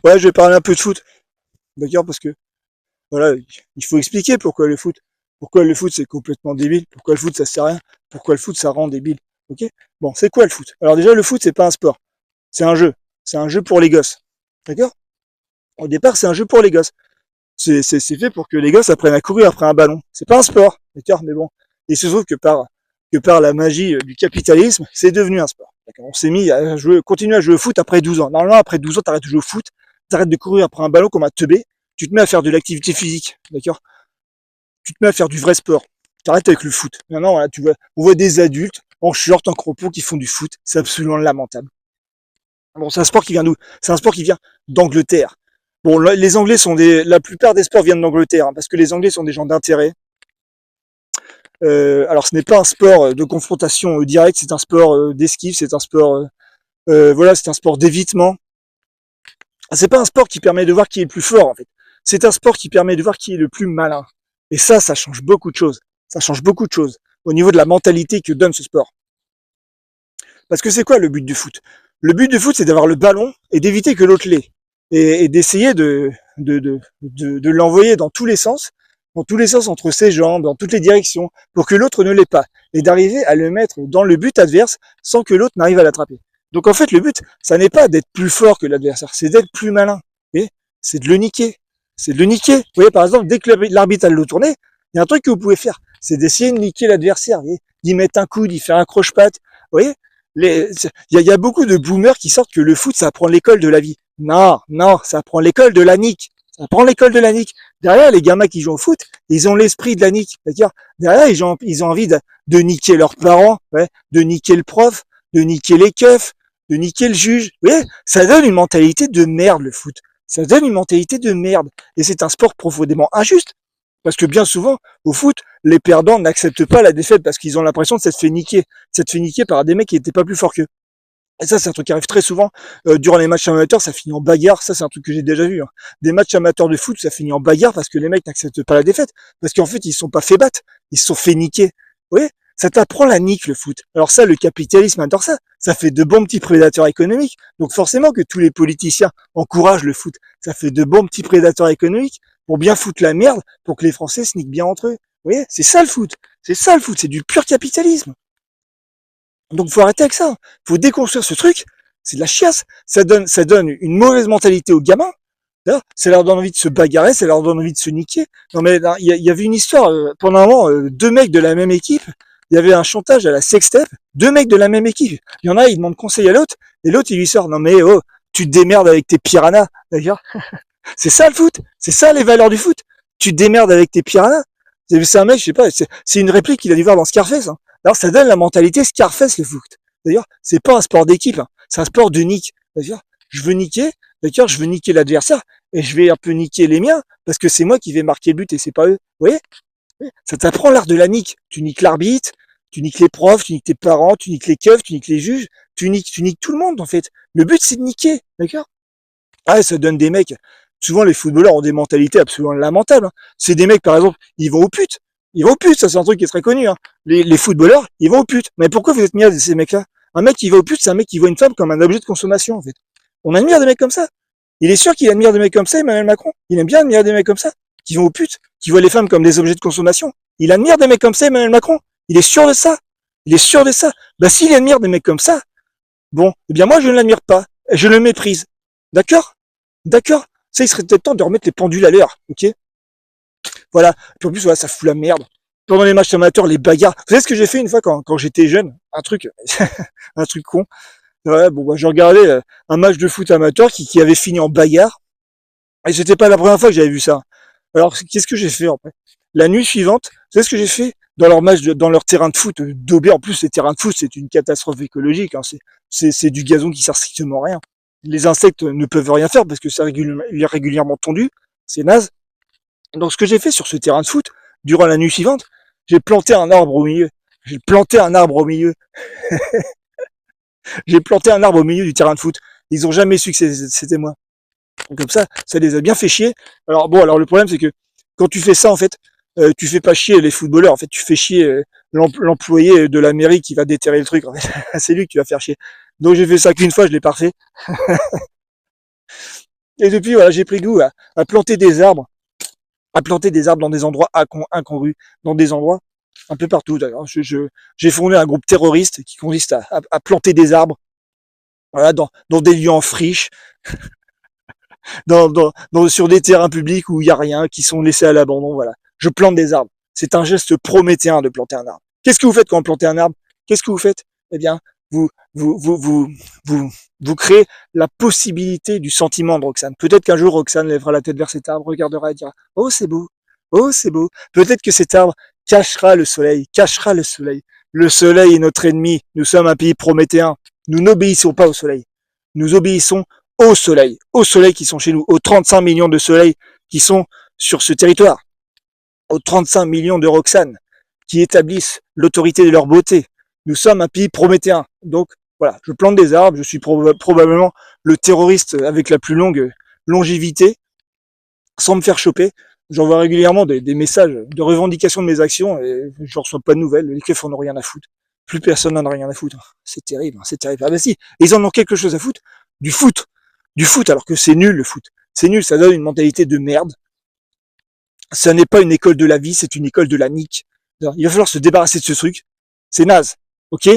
Ouais, je vais parler un peu de foot, d'accord, parce que voilà, il faut expliquer pourquoi le foot c'est complètement débile, pourquoi le foot ça sert à rien, pourquoi le foot ça rend débile. Ok. Bon, c'est quoi le foot? Alors déjà, le foot c'est pas un sport, c'est un jeu, c'est un jeu pour les gosses, d'accord. Au départ, c'est un jeu pour les gosses. C'est fait pour que les gosses apprennent à courir après un ballon. C'est pas un sport, d'accord, mais bon. Il se trouve que par la magie du capitalisme, c'est devenu un sport. On s'est mis à jouer, continuer à jouer au foot après 12 ans. Normalement, après 12 ans, t'arrêtes de jouer au foot, t'arrêtes de courir après un ballon comme un teubé, tu te mets à faire de l'activité physique, d'accord. Tu te mets à faire du vrai sport. T'arrêtes avec le foot. Maintenant, voilà, on voit des adultes en short, en crampons qui font du foot. C'est absolument lamentable. Bon, c'est un sport qui vient d'où? C'est un sport qui vient d'Angleterre. Bon, les Anglais la plupart des sports viennent d'Angleterre, hein, parce que les Anglais sont des gens d'intérêt. Alors, ce n'est pas un sport de confrontation directe, c'est un sport d'esquive, c'est un sport, voilà, c'est un sport d'évitement. C'est pas un sport qui permet de voir qui est le plus fort, en fait. C'est un sport qui permet de voir qui est le plus malin. Et ça change beaucoup de choses. Ça change beaucoup de choses au niveau de la mentalité que donne ce sport. Parce que c'est quoi le but du foot? Le but du foot, c'est d'avoir le ballon et d'éviter que l'autre l'ait. Et d'essayer de l'envoyer dans tous les sens entre ses jambes, dans toutes les directions, pour que l'autre ne l'ait pas. Et d'arriver à le mettre dans le but adverse sans que l'autre n'arrive à l'attraper. Donc en fait, le but, ça n'est pas d'être plus fort que l'adversaire, c'est d'être plus malin. Et c'est de le niquer. C'est de le niquer. Vous voyez, par exemple, dès que l'arbitre a le tourné, il y a un truc que vous pouvez faire, c'est d'essayer de niquer l'adversaire, d'y mettre un coup, d'y faire un croche-patte. Vous voyez, il y a beaucoup de boomers qui sortent que le foot, ça apprend l'école de la vie. Non, non, ça apprend l'école de la nique. Ça apprend l'école de la nique. Derrière, les gamins qui jouent au foot, ils ont l'esprit de la nique. C'est-à-dire, derrière, ils ont envie de niquer leurs parents, ouais, de niquer le prof, de niquer les keufs, de niquer le juge. Vous voyez, ça donne une mentalité de merde, le foot. Ça donne une mentalité de merde. Et c'est un sport profondément injuste. Parce que bien souvent, au foot, les perdants n'acceptent pas la défaite parce qu'ils ont l'impression de s'être fait niquer. S'être fait niquer par des mecs qui n'étaient pas plus forts qu'eux. Et ça, c'est un truc qui arrive très souvent durant les matchs amateurs, ça finit en bagarre. Ça, c'est un truc que j'ai déjà vu, hein. Des matchs amateurs de foot, ça finit en bagarre parce que les mecs n'acceptent pas la défaite. Parce qu'en fait, ils se sont pas fait battre, ils se sont fait niquer. Vous voyez, ça t'apprend la nique, le foot. Alors ça, le capitalisme adore ça. Ça fait de bons petits prédateurs économiques. Donc forcément que tous les politiciens encouragent le foot. Ça fait de bons petits prédateurs économiques pour bien foutre la merde, pour que les Français se niquent bien entre eux. Vous voyez, c'est ça le foot. C'est ça le foot, c'est du pur capitalisme. Donc faut arrêter avec ça. Faut déconstruire ce truc. C'est de la chiasse. Ça donne une mauvaise mentalité aux gamins. Ça leur donne envie de se bagarrer, ça leur donne envie de se niquer. Non mais il y avait une histoire pendant un moment, deux mecs de la même équipe. Il y avait un chantage à la sextape. Deux mecs de la même équipe. Il y en a, il demande conseil à l'autre, et l'autre il lui sort non mais oh, tu te démerdes avec tes piranhas. D'ailleurs, c'est ça le foot. C'est ça les valeurs du foot. Tu te démerdes avec tes piranhas. C'est un mec, je sais pas, c'est une réplique qu'il a dû voir dans Scarface. Hein. Alors ça donne la mentalité Scarface le foot. D'ailleurs, c'est pas un sport d'équipe, hein. C'est un sport de nique. D'ailleurs, je veux niquer, d'accord, je veux niquer l'adversaire et je vais un peu niquer les miens parce que c'est moi qui vais marquer le but et c'est pas eux. Vous voyez? Ça t'apprend l'art de la nique. Tu niques l'arbitre, tu niques les profs, tu niques tes parents, tu niques les keufs, tu niques les juges, tu niques tout le monde en fait. Le but c'est de niquer, d'accord? Ah, ça donne des mecs. Souvent, les footballeurs ont des mentalités absolument lamentables. Hein. C'est des mecs, par exemple, ils vont aux putes. Ils vont aux putes, ça c'est un truc qui est très connu. Hein. Les footballeurs, ils vont aux putes. Mais pourquoi vous admirez ces mecs-là? Un mec qui va aux putes, c'est un mec qui voit une femme comme un objet de consommation, en fait. On admire des mecs comme ça. Il est sûr qu'il admire des mecs comme ça, Emmanuel Macron. Il aime bien admirer des mecs comme ça, qui vont aux putes, qui voient les femmes comme des objets de consommation. Il admire des mecs comme ça, Emmanuel Macron. Il est sûr de ça. Il est sûr de ça. Bah, s'il admire des mecs comme ça, bon, eh bien moi je ne l'admire pas. Je le méprise. D'accord? D'accord? Ça, il serait peut-être temps de remettre les pendules à l'heure, ok? Voilà. Puis en plus, voilà, ça fout la merde. Pendant les matchs amateurs, les bagarres. Vous savez ce que j'ai fait une fois quand j'étais jeune? Un truc, un truc con. Ouais, bon, bah, je regardais un match de foot amateur qui avait fini en bagarre. Et c'était pas la première fois que j'avais vu ça. Alors, qu'est-ce que j'ai fait, en fait? La nuit suivante, vous savez ce que j'ai fait? Dans leur match, dans leur terrain de foot, daubé. En plus, les terrains de foot, c'est une catastrophe écologique, hein. C'est du gazon qui sert strictement à rien. Les insectes ne peuvent rien faire parce que c'est régulièrement tondu. C'est naze. Donc, ce que j'ai fait sur ce terrain de foot, durant la nuit suivante, j'ai planté un arbre au milieu. J'ai planté un arbre au milieu. J'ai planté un arbre au milieu du terrain de foot. Ils ont jamais su que c'était moi. Donc, comme ça les a bien fait chier. Alors bon, alors le problème c'est que quand tu fais ça en fait, tu fais pas chier les footballeurs. En fait, tu fais chier l'employé de la mairie qui va déterrer le truc. En fait. C'est lui que tu vas faire chier. Donc j'ai fait ça qu'une fois, je l'ai pas refait. Et depuis, voilà, j'ai pris goût à planter des arbres, dans des endroits incongrus, dans des endroits un peu partout. D'ailleurs, j'ai fondé un groupe terroriste qui consiste à planter des arbres, voilà, dans des lieux en friche, sur des terrains publics où il y a rien, qui sont laissés à l'abandon. Voilà, je plante des arbres. C'est un geste prométhéen de planter un arbre. Qu'est-ce que vous faites quand vous plantez un arbre? Qu'est-ce que vous faites? Eh bien, vous, vous, vous, vous, vous, vous créez la possibilité du sentiment de Roxane. Peut-être qu'un jour, Roxane lèvera la tête vers cet arbre, regardera et dira, oh, c'est beau. Oh, c'est beau. Peut-être que cet arbre cachera le soleil, cachera le soleil. Le soleil est notre ennemi. Nous sommes un pays prométhéen. Nous n'obéissons pas au soleil. Nous obéissons au soleil qui sont chez nous, aux 35 millions de soleils qui sont sur ce territoire, aux 35 millions de Roxane qui établissent l'autorité de leur beauté. Nous sommes un pays prométhéen. Donc, voilà, je plante des arbres, je suis probablement le terroriste avec la plus longue longévité, sans me faire choper. J'envoie régulièrement des messages de revendication de mes actions et je ne reçois pas de nouvelles. Les keufs en ont rien à foutre. Plus personne n'en a rien à foutre. C'est terrible, c'est terrible. Ah bah si, ils en ont quelque chose à foutre. Du foot. Du foot, alors que c'est nul le foot. C'est nul, ça donne une mentalité de merde. Ça n'est pas une école de la vie, c'est une école de la nique. Il va falloir se débarrasser de ce truc. C'est naze. Ok?